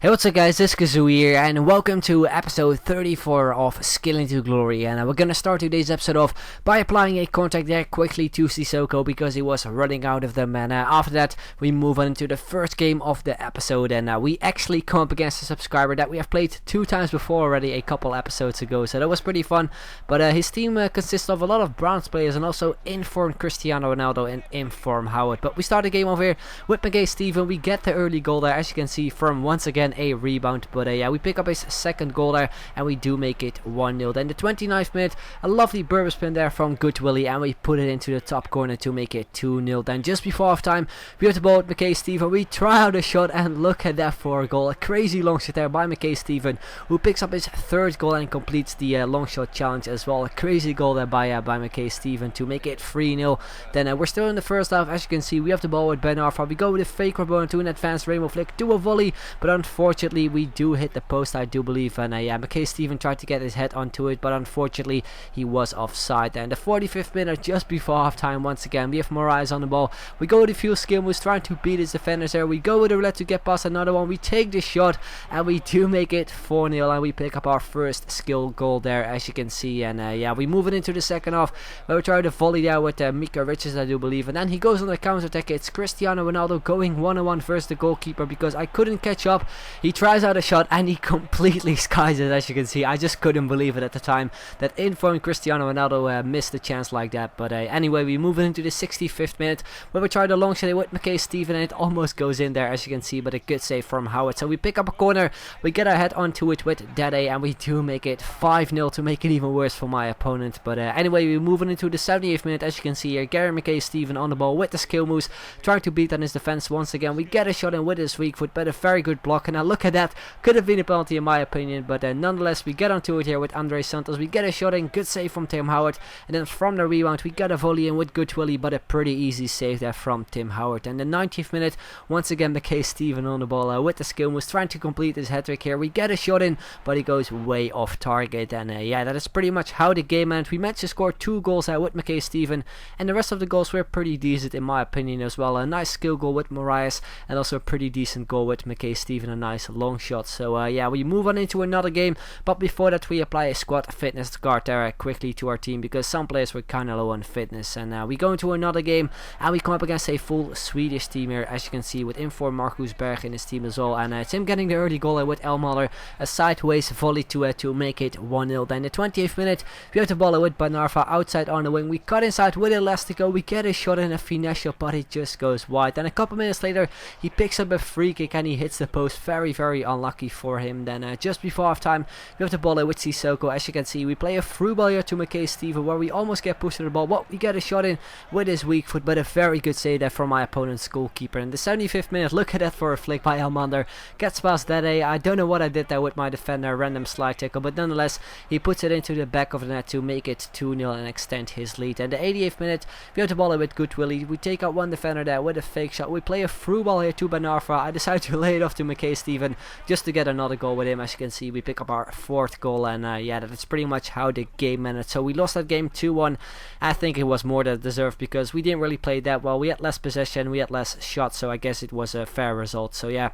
Hey, what's up guys, this is Kazoo here, and welcome to episode 34 of Scaling to Glory. And we're gonna start today's episode off by applying a contact there quickly to Sissoko because he was running out of them. And after that, we move on into the first game of the episode, and we actually come up against a subscriber that we have played 2 times before already a couple episodes ago, so that was pretty fun. But his team consists of a lot of bronze players and also informed Cristiano Ronaldo and informed Howard. But we start the game over here with Mackay-Steven. We get the early goal there, as you can see, from once again a rebound, but yeah, we pick up his second goal there and we do make it 1-0. Then the 29th minute, a lovely Berber spin there from Good Willie, and we put it into the top corner to make it 2-0. Then just before half time, we have the ball with Mackay-Steven. We try out a shot and look at that for a goal. A crazy long shot there by Mackay-Steven, who picks up his third goal and completes the long shot challenge as well. A crazy goal there by Mackay-Steven to make it 3-0. Then we're still in the first half. As you can see, we have the ball with Ben Arfa. We go with a fake rebound to an advanced rainbow flick to a volley, but unfortunately we do hit the post, I do believe, and yeah, Mackay-Steven tried to get his head onto it, but unfortunately he was offside. And the 45th minute, just before half time, once again we have Moraes on the ball. We go with a few skill moves trying to beat his defenders there. We go with a roulette to get past another one. We take the shot and we do make it 4-0, and we pick up our first skill goal there, as you can see. And yeah, we move it into the second half where we try to volley there with Mika Richards, I do believe, and then he goes on the counter attack. It's Cristiano Ronaldo going one-on-one versus the goalkeeper because I couldn't catch up. He tries out a shot and he completely skies it, as you can see. I just couldn't believe it at the time that informed Cristiano Ronaldo missed a chance like that. But anyway, we move into the 65th minute where we try the long shot with Mackay-Steven, and it almost goes in there, as you can see, but a good save from Howard. So we pick up a corner, we get our head onto it with Dede, and we do make it 5-0 to make it even worse for my opponent. But anyway, we move into the 78th minute, as you can see here. Gary Mackay-Steven on the ball with the skill moves, trying to beat on his defense once again. We get a shot in with his weak foot, but a very good block, and now look at that. Could have been a penalty in my opinion, but nonetheless we get onto it here with Andre Santos. We get a shot in, good save from Tim Howard, and then from the rebound we got a volley in with Good Willie, but a pretty easy save there from Tim Howard. And the 90th minute, once again Mackay-Steven on the ball with the skill moves, trying to complete his hat-trick here. We get a shot in, but he goes way off target. And yeah, that is pretty much how the game ended. We managed to score 2 goals with Mackay-Steven, and the rest of the goals were pretty decent in my opinion as well. A nice skill goal with Moraes, and also a pretty decent goal with Mackay-Steven, a nice long shot. So yeah, we move on into another game, but before that we apply a squad fitness card there quickly to our team because some players were kind of low on fitness. And we go into another game and we come up against a full Swedish team here, as you can see, with Inform Marcus Berg in his team as well. And it's him getting the early goal with Elmaler, a sideways volley to make it 1-0. Then the 28th minute, we have the ball with Banarfa outside on the wing. We cut inside with Elastico. We get a shot in, a finesse shot, but it just goes wide. Then a couple minutes later, he picks up a free kick and he hits the post. Very, very unlucky for him. Then just before half time, we have the ball with Sissoko. As you can see, we play a through ball here to Mackay-Steven where we almost get pushed to the ball, but we get a shot in with his weak foot, but a very good save there from my opponent's goalkeeper. In the 75th minute, look at that for a flick by Elmander. Gets past Dede. I don't know what I did there with my defender, random slide tackle, but nonetheless, he puts it into the back of the net to make it 2-0 and extend his lead. And the 88th minute, we have the ball with Good Willie. We take out one defender there with a fake shot. We play a through ball here to Banarfa. I decide to lay it off to Mackay-Steven just to get another goal with him. As you can see, we pick up our 4th goal, and yeah, that's pretty much how the game ended. So we lost that game 2-1. I think it was more than deserved because we didn't really play that well. We had less possession, we had less shots, so I guess it was a fair result. So yeah,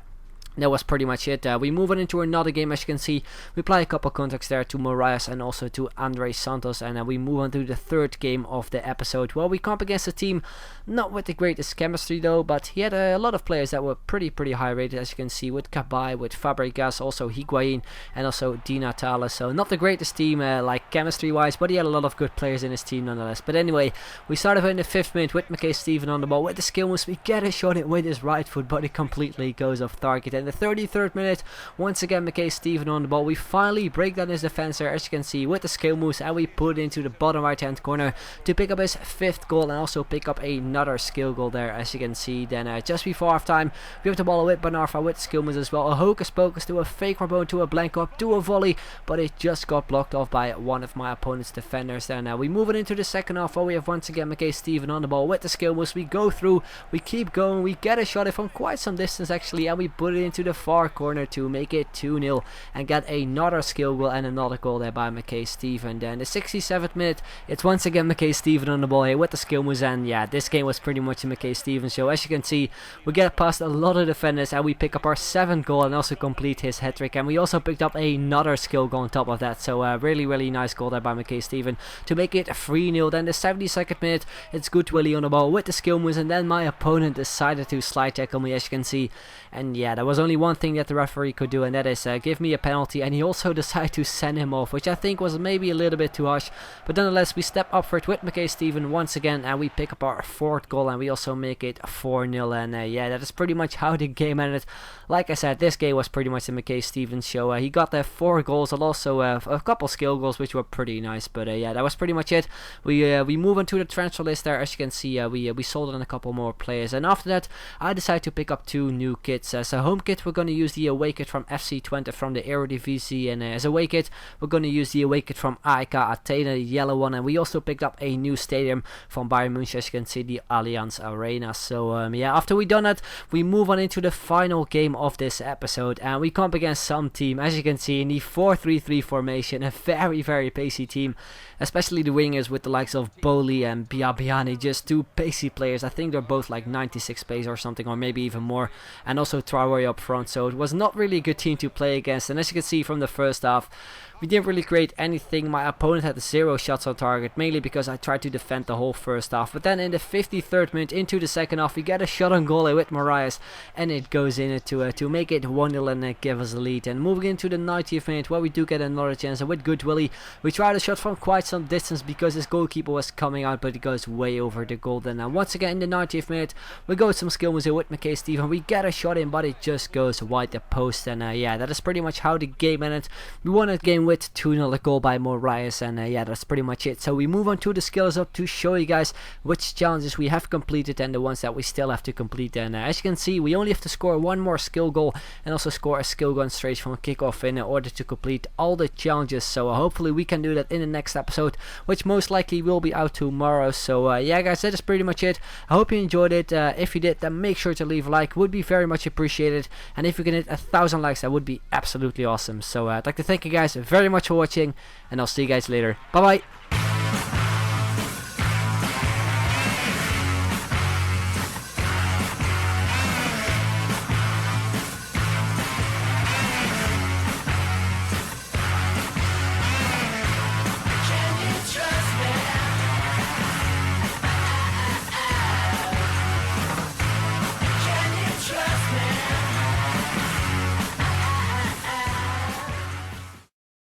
that was pretty much it. We move on into another game. As you can see, we apply a couple contacts there to Moraes and also to Andre Santos, and we move on to the third game of the episode. Well, we come up against a team not with the greatest chemistry though, but he had a lot of players that were pretty high rated, as you can see, with Cabai, with Fabregas, also Higuain, and also Di Natale. So not the greatest team like chemistry wise, but he had a lot of good players in his team nonetheless. But anyway, we started in the 5th minute with Mackay-Steven on the ball with the skill moves. We get a shot in with his right foot, but it completely goes off target. And the 33rd minute, once again Mackay-Steven on the ball. We finally break down his defense there, as you can see, with the skill moves, and we put it into the bottom right hand corner to pick up his 5th goal and also pick up another skill goal there, as you can see. Then just before half time, we have the ball with Banarfa with skill moves as well. A hocus pocus to a fake rebound to a blank up to a volley, but it just got blocked off by one of my opponent's defenders there. Now we move it into the second half where we have once again Mackay-Steven on the ball with the skill moves. We go through, we keep going, we get a shot from quite some distance actually, and we put it into into the far corner to make it 2-0 and get another skill goal and another goal there by Mackay-Steven. Then the 67th minute, it's once again Mackay-Steven on the ball here with the skill moves, and yeah, this game was pretty much a Mackay-Steven show. As you can see, we get past a lot of defenders and we pick up our 7th goal and also complete his hat-trick, and we also picked up another skill goal on top of that. So really nice goal there by Mackay-Steven to make it 3-0. Then the 72nd minute, it's Good Willie on the ball with the skill moves, and then my opponent decided to slide tackle me, as you can see. And yeah, there was only one thing that the referee could do, and that is give me a penalty, and he also decided to send him off, which I think was maybe a little bit too harsh. But nonetheless, we step up for it with Mackay-Steven once again, and we pick up our 4th goal, and we also make it 4-0. And yeah, that is pretty much how the game ended. Like I said, this game was pretty much the Mackay-Steven show. He got there 4 goals and also a couple skill goals, which were pretty nice. But yeah, that was pretty much it. We move on to the transfer list there. As you can see, we sold on a couple more players, and after that, I decided to pick up 2 new kits. As a home kit, we're going to use the away kit from FC Twente from the Eredivisie, and as a away kit, we're going to use the away kit from AEK Athena, the yellow one, and we also picked up a new stadium from Bayern Munich, as you can see, the Allianz Arena. So yeah, after we done that, we move on into the final game of this episode, and we come up against some team, as you can see, in the 4-3-3 formation, a very pacey team, especially the wingers with the likes of Boli and Biabiani, just 2 pacey players. I think they're both like 96 pace or something, or maybe even more, and also Traore up front. So it was not really a good team to play against, and as you can see from the first half, we didn't really create anything. My opponent had 0 shots on target, mainly because I tried to defend the whole first half. But then in the 53rd minute into the second half, we get a shot on goal with Marias, and it goes in to make it 1-0 and give us a lead. And moving into the 90th minute, where we do get another chance, and with Good Willie, we tried a shot from quite some distance because his goalkeeper was coming out, but it goes way over the goal. Then once again in the 90th minute, we go with some skill moves here with Mackay-Steven. We get a shot in, but it just goes wide the post. And yeah, that is pretty much how the game ended. We won that game with 2-0, a goal by Moraes, and yeah, that's pretty much it. So we move on to the skills up to show you guys which challenges we have completed and the ones that we still have to complete. And as you can see, we only have to score 1 more skill goal and also score a skill goal straight from a kickoff in order to complete all the challenges. So hopefully we can do that in the next episode, which most likely will be out tomorrow. So yeah guys, that is pretty much it. I hope you enjoyed it. If you did, then make sure to leave a like, would be very much appreciated, and if you can hit 1,000 likes, that would be absolutely awesome. So I'd like to thank you guys very much for watching, and I'll see you guys later. Bye bye.